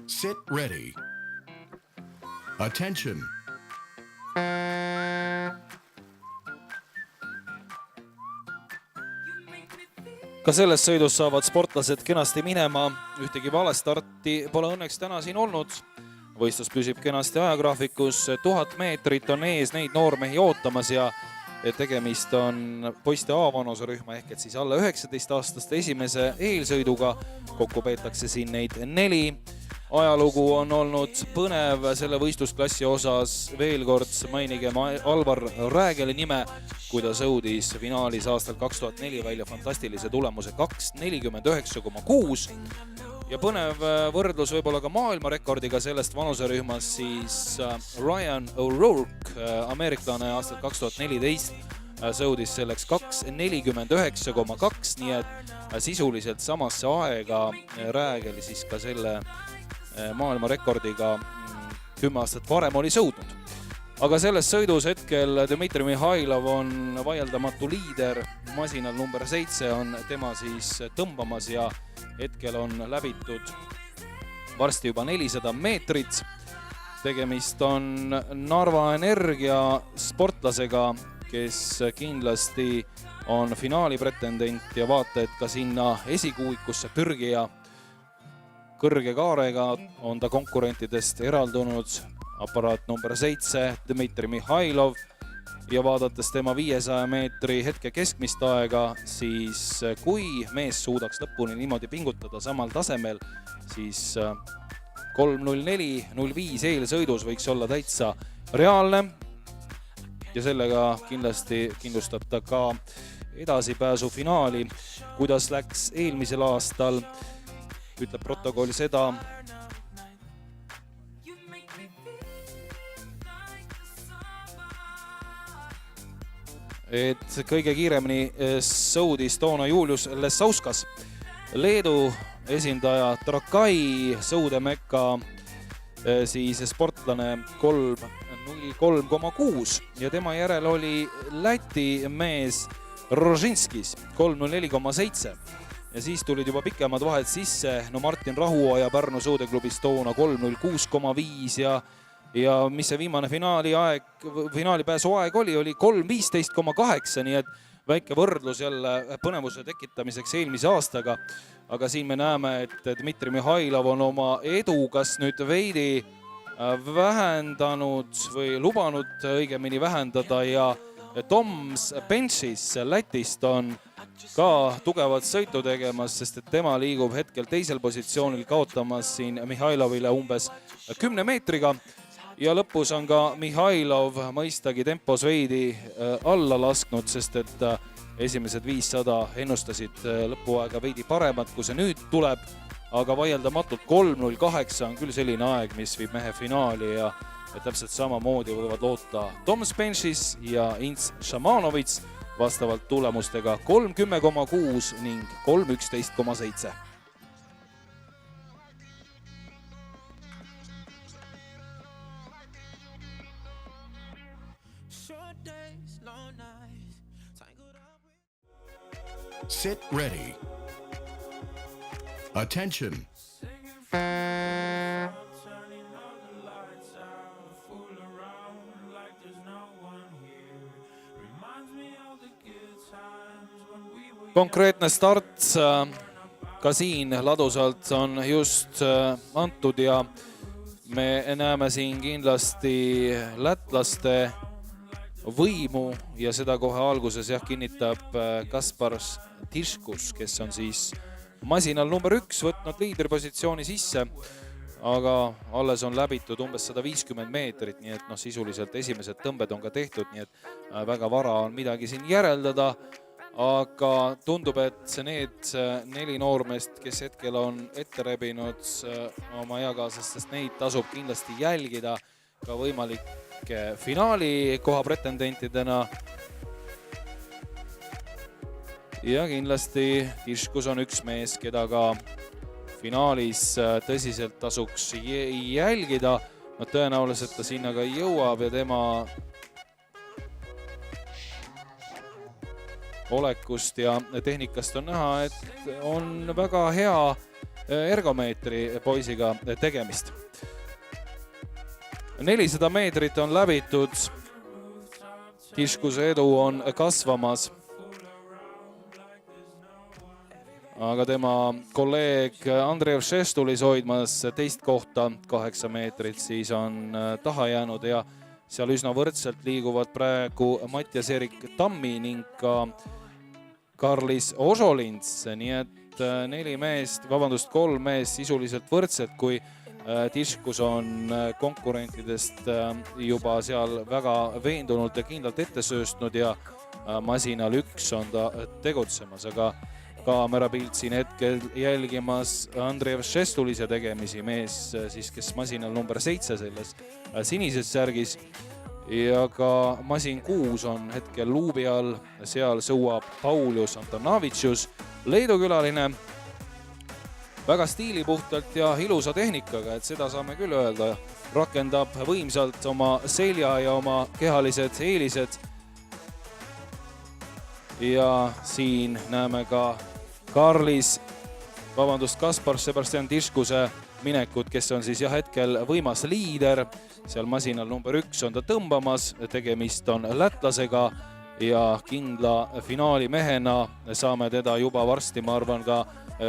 Sit ready. Attention. Ka selles sõidus saavad sportlased kenasti minema, ühtegi valestarti pole õnneks täna siin olnud. Võistlus püsib kenasti ajagraafikus, 1000 meetrit on ees neid noormehi ootamas ja tegemist on poiste A-vanuserühma ehk et siis alla 19-aastaste esimese eelsõiduga. Kokku peetakse siin neid 4. Ajalugu on olnud põnev selle võistlusklassi osas. Veel kord mainigem Alvar Räägeli nime, kui ta sõudis finaalis aastal 2004 välja fantastilise tulemuse 2.49,6. Ja põnev võrdlus võib-olla ka maailmarekordiga sellest vanuserühmas, siis Ryan O'Rourke, ameeriklane aastal 2014, sõudis selleks 2.49,2, nii et sisuliselt samasse aega Räägeli siis ka selle maailmarekordiga 10 aastat varem oli sõudnud. Aga selles sõidus hetkel Dmitri Mihhailov on vaieldamatu liider, masinal number 7 on tema siis tõmbamas ja hetkel on läbitud varsti juba 400 meetrit. Tegemist on Narva Energia sportlasega, kes kindlasti on finaali pretendent ja vaata, et ka sinna esikuuikusse pürgija. Kõrge kaarega on ta konkurentidest eraldunud, aparaat number 7, Dmitri Mihhailov, ja vaadates tema 500 meetri hetke keskmist aega, siis kui mees suudaks lõpuni niimoodi pingutada samal tasemel, siis 3.04.05 eelsõidus võiks olla täitsa reaalne ja sellega kindlasti kindlustab ta ka edasipääsu finaali. Kuidas läks eelmisel aastal, ütleb protokoll seda, et kõige kiiremini sõudis toona Julius Lesauskas. Leedu esindaja Trakai sõudemekka siis sportlane 3.03,6 ja tema järel oli Läti mees Rožinskis 3.04,7. Ja siis tulid juba pikemad vahed sisse, no Martin Rahuoja Pärnu sõudeklubis toona 3.06,5 ja mis see viimane finaalipääsu aeg oli 3.15,8, nii et väike võrdlus jälle põnevuse tekitamiseks eelmise aastaga. Aga siin me näeme, et Dmitri Mihhailov on oma edu kas nüüd veidi vähendanud või lubanud õigemini vähendada ja Toms Benchis Lätist on ka tugevat sõitu tegemas, sest et tema liigub hetkel teisel positsioonil, kaotamas siin Mihhailovile umbes 10 meetriga. Ja lõpus on ka Mihhailov mõistagi tempos veidi alla lasknud, sest et esimesed 500 ennustasid lõpuaega veidi paremat, kui see nüüd tuleb. Aga vaieldamatult 3.08 on küll selline aeg, mis viib mehe finaali ja täpselt samamoodi võivad loota Tom Spenchis ja Ints Šamanovits vastavalt tulemustega 3.10,6 ning 3.11,7. Sit ready. Attention. Konkreetne start ka siin ladusalt on just antud ja me näeme siin kindlasti lätlaste võimu ja seda kohe alguses kinnitab Kaspar Tiškus, kes on siis masinal number 1 võtnud liidripositsiooni sisse, aga alles on läbitud umbes 150 meetrit, nii et sisuliselt esimesed tõmbed on ka tehtud, nii et väga vara on midagi siin järeldada. Aga tundub, et need 4 noormeest, kes hetkel on ette rebinud oma eakaaslastest, neid tasub kindlasti jälgida ka võimalike finaali koha pretendentidena. Ja kindlasti Tiškus on üks mees, keda ka finaalis tõsiselt tasuks jälgida. Tõenäoliselt ta sinna ka jõuab ja tema olekust ja tehnikast on näha, et on väga hea ergomeetri poisiga tegemist. 400 meetrit on läbitud. Tiškuse edu on kasvamas. Aga tema kolleeg Andrei Šestulis hoidmas teist kohta 8 meetrit, siis on taha jäänud ja seal üsna võrdselt liiguvad praegu Mattias-Erik Tammi ning ka Karlis Ožolins, nii et 3 meest sisuliselt võrdselt, kui Tiškus on konkurentidest juba seal väga veendunult ja kindlalt ette sööstnud ja masinal 1 on ta tegutsemas, aga kaamerapilt siin hetkel jälgimas Andrei Šestulise tegemisi, mees siis, kes masinal number 7 selles sinises särgis ja ka masin 6 on hetkel luubi all, seal sõuab Paulius Antonavitšus, Leedu külaline, väga stiilipuhtalt ja ilusa tehnikaga, et seda saame küll öelda, rakendab võimsalt oma selja ja oma kehalised eelised. Ja siin näeme ka Kaspar Sebastian Tiškuse minekut, kes on siis hetkel võimas liider. Seal masinal number 1 on ta tõmbamas, tegemist on lätlasega ja kindla finaali mehena saame teda juba varsti, ma arvan, ka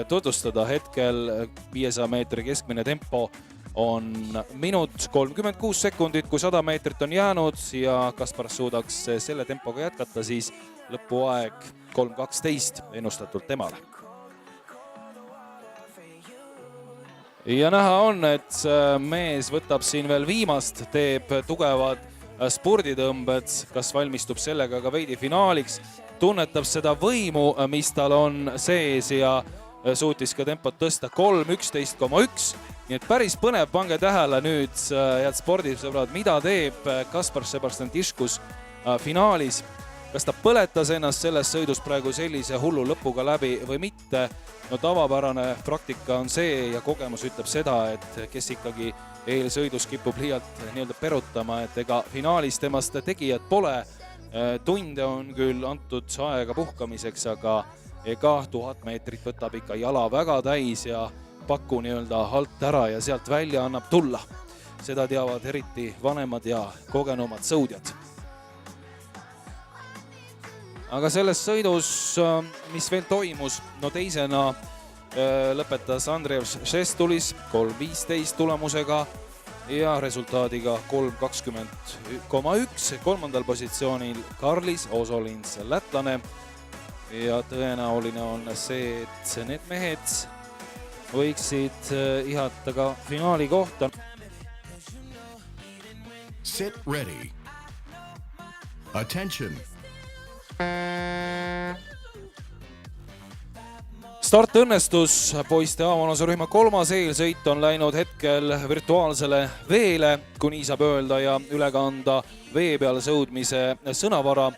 tutvustada. Hetkel 500 meetri keskmine tempo on minut 36 sekundit, kui 100 meetrit on jäänud ja Kaspar suudaks selle tempoga jätkata, siis lõpuaeg 3.12 ennustatult temale. Ja näha on, et mees võtab siin veel viimast, teeb tugevad sporditõmbed, kas valmistub sellega ka veidi finaaliks, tunnetab seda võimu, mis tal on sees ja suutis ka tempot tõsta 3.11,1. Nii et päris põnev, pange tähele nüüd, head spordisõbrad, mida teeb Kaspar Sebastian Tiškus finaalis. Kas ta põletas ennast selles sõidus praegu sellise hullu lõpuga läbi või mitte? No tavapärane praktika on see ja kogemus ütleb seda, et kes ikkagi eelsõidus kipub liialt nii-öelda perutama, et ega finaalis temast tegijad pole. Tunde on küll antud aega puhkamiseks, aga ega 1000 meetrit võtab ikka jala väga täis ja paku nii-öelda alt ära ja sealt välja annab tulla. Seda teavad eriti vanemad ja kogenumad sõudjad. Aga selles sõidus, mis veel toimus, no teisena lõpetas Andrei Šestulis 3.15 tulemusega ja resultaadiga 3.20,1. Kolmandal positsioonil Karlis Ožolins, lätlane. Ja tõenäoline on see, et need mehed võiksid ihata ka finaali kohta. Sit ready. Attention. Start õnnestus, poiste A-vanuse rühma 3. eelsõit on läinud hetkel virtuaalsele veele, kui nii saab öelda, ja üle kanda vee peal sõudmise sõnavara.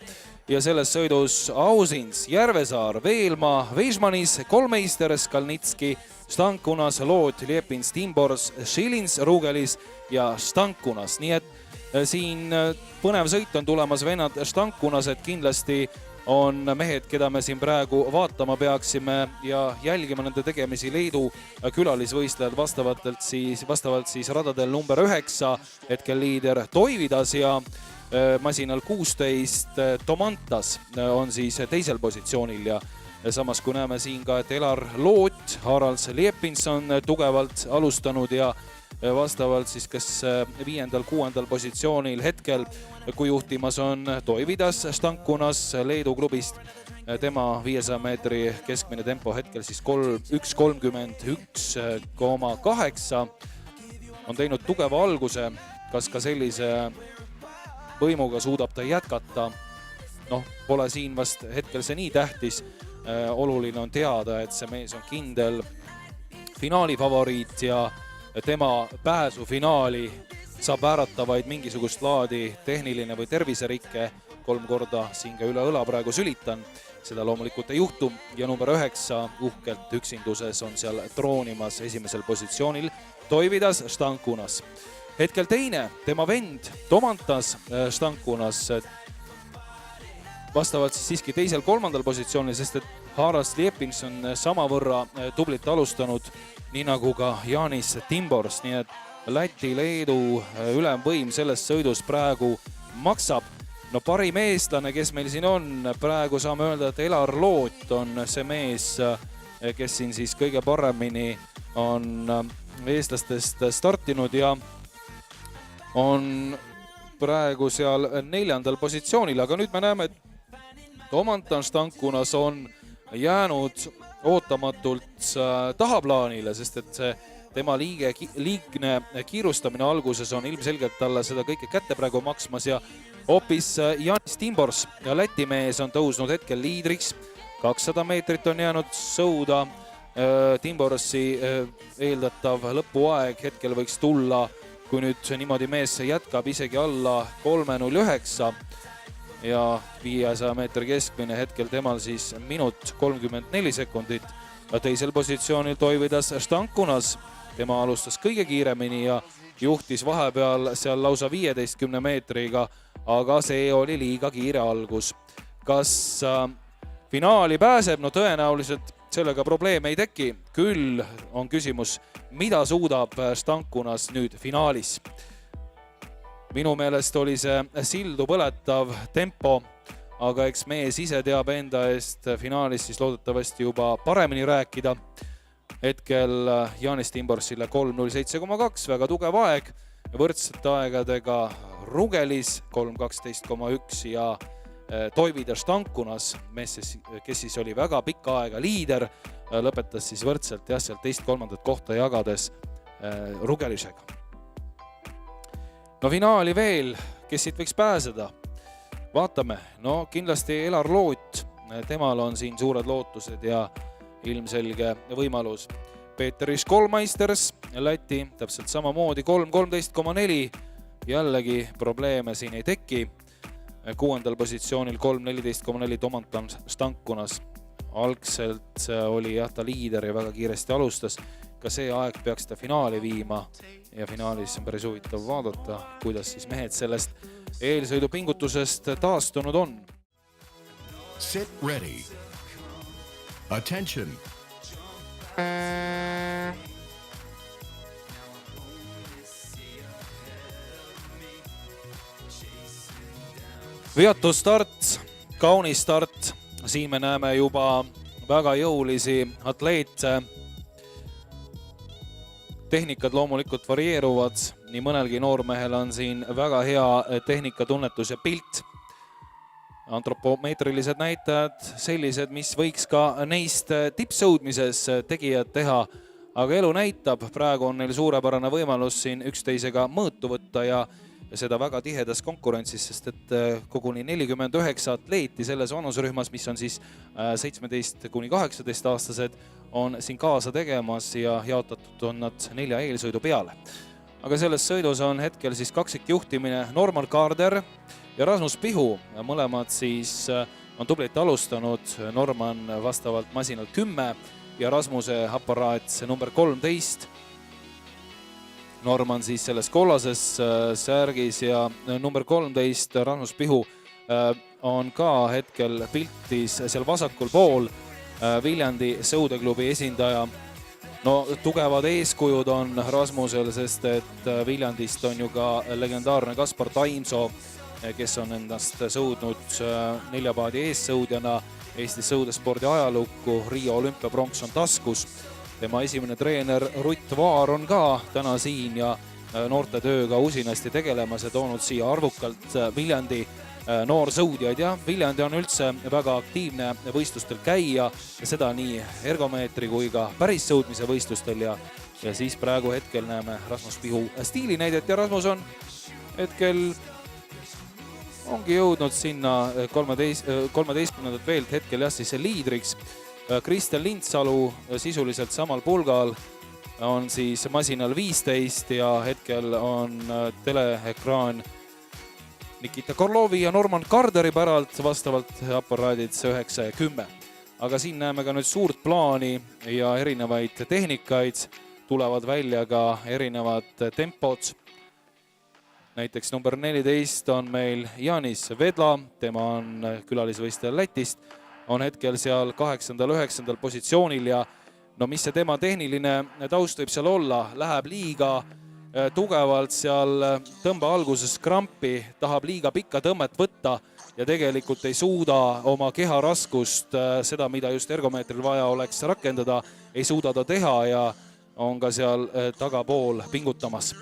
Ja selles sõidus Ausins, Järvesaar, Veelmaa, Vežmanis, Kolmeister, Skalnitski, Stankunas, Loot, Liepins, Timbors, Šilins, Rugelis ja Stankunas. Nii et siin põnev sõit on tulemas vennad Stankunas, et kindlasti on mehed, keda me siin praegu vaatama peaksime ja jälgima nende tegemisi. Leedu külalisvõistlejad vastavalt siis radadel number 9, hetkel liider Toividas ja masinal 16 Tomantas on siis teisel positsioonil ja samas kui näeme siin ka, et Elar Loot, Haralds Liepins on tugevalt alustanud ja vastavalt siis kas 5.-6. positsioonil hetkel, kui juhtimas on Toividas Stankunas Leedu klubist. Tema 500 meetri keskmine tempo hetkel siis 1.31,8 on teinud tugeva alguse. Kas ka sellise võimuga suudab ta jätkata? Noh, pole siin vast hetkel see nii tähtis. Oluline on teada, et see mees on kindel finaali favoriit ja tema pääsu finaali saab väärata vaid mingisugust laadi tehniline või terviserikke. 3 korda siin ka üle õla praegu sülitan. Seda loomulikult ei juhtu ja number 9 uhkelt üksinduses on seal troonimas esimesel positsioonil Toividas Stankunas. Hetkel teine, tema vend Tomantas Stankunas vastavalt siis siiski 2.-3. positsioonil, sest et Harald Liepings on samavõrra tublit alustanud, nii nagu ka Jānis Timbors, nii et Läti-Leedu ülemvõim selles sõidus praegu maksab. No parim eestlane, kes meil siin on, praegu saame öelda, et Elar Loot on see mees, kes siin siis kõige paremini on eestlastest startinud ja on praegu seal 4. positsioonil, aga nüüd me näeme, et Tomantan Stankunas on jäänud ootamatult tahaplaanile, sest et see tema liigne kiirustamine alguses on ilmselgelt talle seda kõike kätte praegu maksmas ja hoopis Jānis Timbors ja Läti mees on tõusnud hetkel liidriks. 200 meetrit on jäänud sõuda. Timborsi eeldatav lõpuaeg hetkel võiks tulla, kui nüüd niimoodi mees jätkab isegi alla 3.09 ja 500 meetri keskmine hetkel temal siis minut 34 sekundit. Teisel positsioonil Toividas Stankunas. Tema alustas kõige kiiremini ja juhtis vahepeal seal lausa 15 meetriga, aga see oli liiga kiire algus. Kas finaali pääseb? No tõenäoliselt sellega probleeme ei teki. Küll on küsimus, mida suudab Stankunas nüüd finaalis. Minu meelest oli see sildu põletav tempo, aga eks mees ise teab enda eest finaalis siis loodetavasti juba paremini rääkida. Hetkel Jānis Timborsile 3.07,2, väga tugev aeg, võrdsete aegadega Rugelis 3.12,1 ja Toividas Stankunas, mees, kes siis oli väga pikka aega liider, lõpetas siis võrdselt sealt 2.-3. kohta jagades Rugelisega. No finaali veel, kes siit võiks pääseda? Vaatame, no kindlasti Elar Loot, temal on siin suured lootused ja ilmselge võimalus. Peeter Iškolmeisters, Läti, täpselt samamoodi 3.13,4, jällegi probleeme siin ei teki. 6. positsioonil 3.14,4 Tomantan Stankunas. Algselt oli ta liider ja väga kiiresti alustas. Ka see aeg peaks ta finaali viima ja finaalis on päris huvitav vaadata, kuidas siis mehed sellest eelsõidu pingutusest taastunud on. Sit ready. Attention. Veatu start, kaunis start. Siin me näeme juba väga jõulisi atleete. Tehnikad loomulikult varieeruvad. Nii mõnelgi noormehel on siin väga hea tehnikatunnetus ja pilt. Antropomeetrilised näitajad sellised, mis võiks ka neist tippsõudmises tegijad teha. Aga elu näitab, praegu on neil suurepärane võimalus siin üksteisega mõõtu võtta ja seda väga tihedas konkurentsis, sest et koguni 49 atleeti selles vanusrühmas, mis on siis 17–18 aastased, on siin kaasa tegemas ja jaotatud on nad 4 eelsõidu peale. Aga selles sõidus on hetkel siis kaksikjuhtimine Norman Carder ja Rasmus Pihu. Mõlemad siis on tublit alustanud, Norman vastavalt masinal 10 ja Rasmuse aparaat number 13. Norman siis selles kollases särgis ja number 13 Rasmus Pihu on ka hetkel piltis seal vasakul pool Viljandi sõudeklubi esindaja. No tugevad eeskujud on Rasmusel, sest et Viljandist on ju ka legendaarne Kaspar Taimsoo, kes on endast sõudnud 4 paadi eessõudjana Eesti sõudespordi ajalukku. Rio olümpiapronks on taskus. Tema esimene treener Rutt Vaar on ka täna siin ja noorte tööga usinasti tegelemas ja toonud siia arvukalt Viljandi noorsõudjaid. Ja Viljandi on üldse väga aktiivne võistlustel käia ja seda nii ergomeetri kui ka päris sõudmise võistlustel ja siis praegu hetkel näeme Rasmus Pihu stiilinäidet ja Rasmus on hetkel ongi jõudnud sinna 13. veelt hetkel siis liidriks. Kristjan Lindsalu sisuliselt samal pulgal on siis masinal 15 ja hetkel on teleekraan Nikita Korlovi ja Norman Carderi päralt vastavalt aparaadid 9 ja 10. Aga siin näeme ka nüüd suurt plaani ja erinevaid tehnikaid, tulevad välja ka erinevad tempod. Näiteks number 14 on meil Jānis Vedla, tema on külalisvõistleja Lätist. on hetkel seal 8.–9. positsioonil ja no mis see tema tehniline taust võib seal olla, läheb liiga tugevalt seal tõmba alguses krampi, tahab liiga pikka tõmmet võtta ja tegelikult ei suuda oma keha raskust, seda, mida just ergomeetril vaja oleks rakendada, ei suuda ta teha ja on ka seal tagapool pingutamas.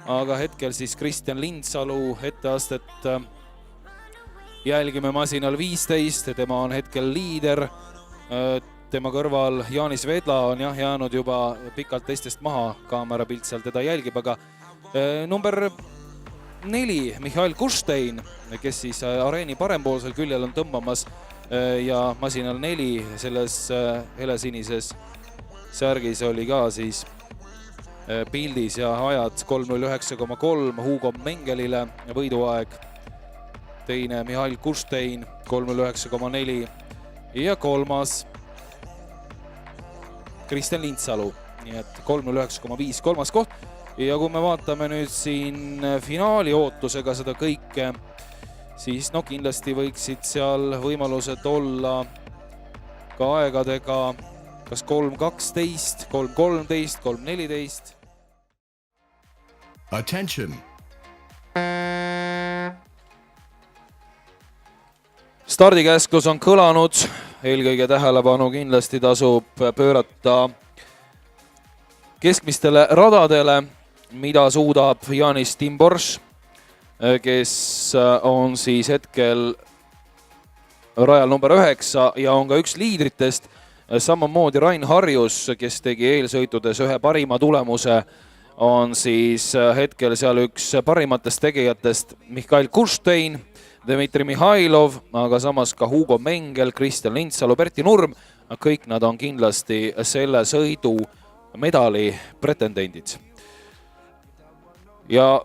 Aga hetkel siis Kristjan Lindsalu etteastet jälgime masinal 15, tema on hetkel liider. Tema kõrval Jaanis Vedla on jäänud juba pikalt teistest maha, kaamerapilt seal teda jälgib, aga number 4 Mihhail Kuštein, kes siis areeni parempoolsel küljel on tõmbamas ja masinal 4 selles helesinises särgis oli ka siis pildis ja ajad 3.09,3 Hugo Mengelile võiduaeg, teine Mihhail Kuštein 3.09,4 ja kolmas Kristjan Lindsalu, nii et 3.09,5 kolmas koht. Ja kui me vaatame nüüd siin finaali ootusega seda kõike, siis no kindlasti võiksid seal võimalused olla ka aegadega kas 3.12, 3.13, 3.14. Attention! Stardikäsklus on kõlanud, eelkõige tähelepanu kindlasti tasub pöörata keskmistele radadele, mida suudab Janis Timbors, kes on siis hetkel rajal number 9 ja on ka üks liidritest, samamoodi Rain Harjus, kes tegi eelsõitudes ühe parima tulemuse, on siis hetkel seal üks parimatest tegijatest Mihhail Kuštein, Dmitri Mihhailov, aga samas ka Hugo Mengel, Kristjan Lindsalu, Berti Nurm, kõik nad on kindlasti selle sõidu medali pretendendid. Ja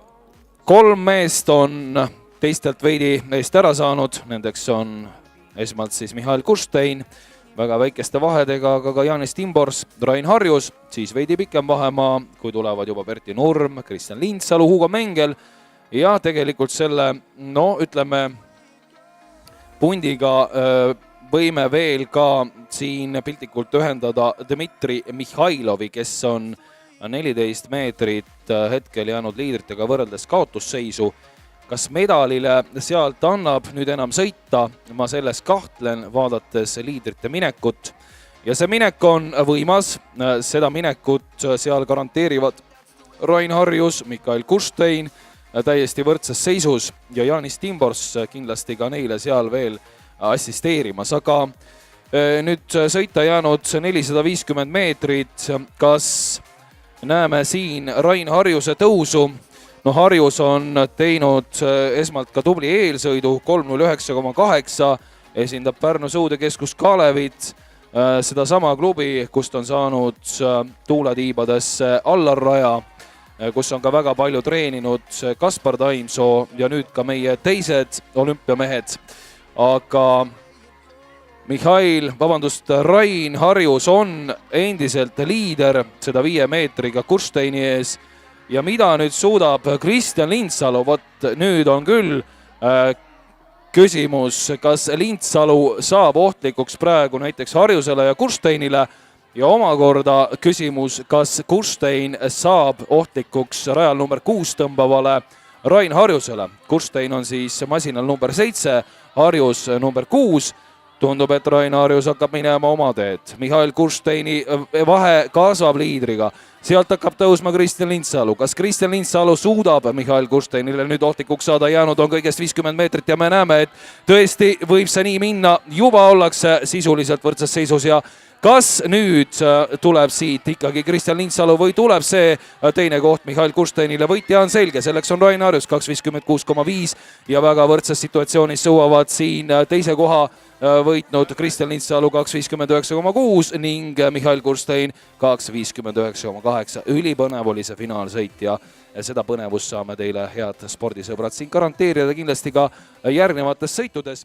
3 meest on teistelt veidi eest ära saanud, nendeks on esmalt siis Mihhail Kuštein, väga väikeste vahedega, aga ka Jaanis Timbors, Rain Harjus, siis veidi pikem vahemaa, kui tulevad juba Berti Nurm, Kristjan Lindsalu, Hugo Mengel ja tegelikult selle, no ütleme, pundiga võime veel ka siin piltlikult ühendada Dmitri Mihhailovi, kes on 14 meetrit hetkel jäänud liidritega võrreldes kaotusseisu. Kas medalile sealt annab nüüd enam sõita? Ma selles kahtlen, vaadates liidrite minekut. Ja see minek on võimas, seda minekut seal garanteerivad Rain Harjus, Mihhail Kuštein täiesti võrdses seisus ja Jaanis Timbors kindlasti ka neile seal veel assisteerimas. Aga nüüd sõita jäänud 450 meetrit, kas näeme siin Rain Harjuse tõusu? No Harjus on teinud esmalt ka tubli eelsõidu, 3.09,8, esindab Pärnu Sõudekeskus Kalevit, seda sama klubi, kust on saanud tuuletiibadesse Allar Raja, kus on ka väga palju treeninud Kaspar Taimsoo ja nüüd ka meie teised olümpiamehed. Aga Rain Harjus on endiselt liider seda 5 meetriga Kušteini ees. Ja mida nüüd suudab Kristjan Lindsalu? Vot nüüd on küll küsimus, kas Lindsalu saab ohtlikuks praegu näiteks Harjusele ja Kušteinile ja omakorda küsimus, kas Kuštein saab ohtlikuks rajal number 6 tõmbavale Rain Harjusele. Kuštein on siis masinal number 7, Harjus number 6. Tundub, et Rain Harjus hakkab minema oma teed. Mihhail Kušteini vahe kasvab liidriga. Sealt hakkab tõusma Kristjan Lindsalu. Kas Kristjan Lindsalu suudab Mihhail Kušteinile nüüd ohtlikuks saada? Jäänud on kõigest 50 meetrit ja me näeme, et tõesti võib see nii minna. Juba ollakse sisuliselt võrdses seisus ja kas nüüd tuleb siit ikkagi Kristjan Lindsalu või tuleb see teine koht Mihhail Kušteinile? Võitja on selge, selleks on Rain Harjus 2.56,5 ja väga võrdses situatsioonis sõuavad siin teise koha võitnud Kristjan Lindsalu 2.59,6 ning Mihhail Kuštein 2.59,8. Ülipõnev oli see finaalsõit ja seda põnevust saame teile, head spordisõbrad, siin garanteerida kindlasti ka järgnevates sõitudes.